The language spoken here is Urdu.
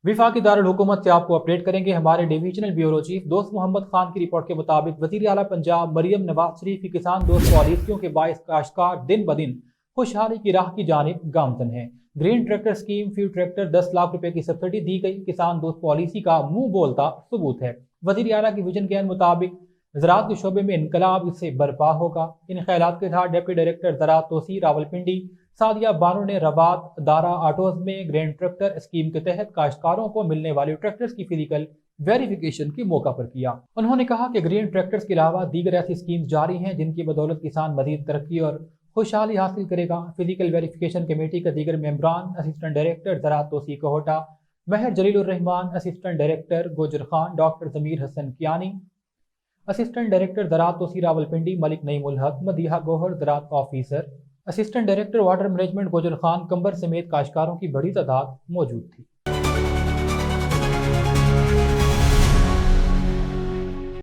وفاقی دارالحکومت سے آپ کو اپڈیٹ کریں گے ہمارے ڈویزنل بیورو چیف دوست محمد خان کی رپورٹ کے مطابق وزیر اعلی پنجاب مریم نواز شریف کی کسان دوست پالیسیوں کے باعث کاشتکار دن بدن خوشحالی کی راہ کی جانب گامزن ہے۔ گرین ٹریکٹر سکیم فی ٹریکٹر 10 لاکھ روپے کی سبسڈی دی گئی۔ کسان دوست پالیسی کا منہ بولتا ثبوت ہے۔ وزیر اعلیٰ کی ویژن کے مطابق زراعت کے شعبے میں انقلاب اس سے برپا ہوگا۔ ان خیالات کے ساتھ ڈپٹی ڈائریکٹر زراعت توسیع راولپنڈی سعدیہ بانو نے روات دارا آٹوز میں گرین ٹریکٹر اسکیم کے تحت کاشتکاروں کو ملنے والے ٹریکٹرز کی فزیکل ویریفیکیشن کے موقع پر کیا۔ انہوں نے کہا کہ گرین ٹریکٹرز کے علاوہ دیگر ایسی اسکیمز جاری ہیں جن کی بدولت کسان مزید ترقی اور خوشحالی حاصل کرے گا۔ فزیکل ویریفیکیشن کمیٹی کے دیگر ممبران اسسٹنٹ ڈائریکٹر زراعت توسیع کوہٹا Mehr Jalil Alrahman, assistant director Gujar Khan doctor Zameer Hassan Kayani, assistant director زراعت توسیع راولپنڈی ملک نعیم الحق، مدیحہ گوہر زراعت officer, assistant director water management Gujar Khan Qambar سمیت کاشتکاروں کی بڑی تعداد موجود تھی۔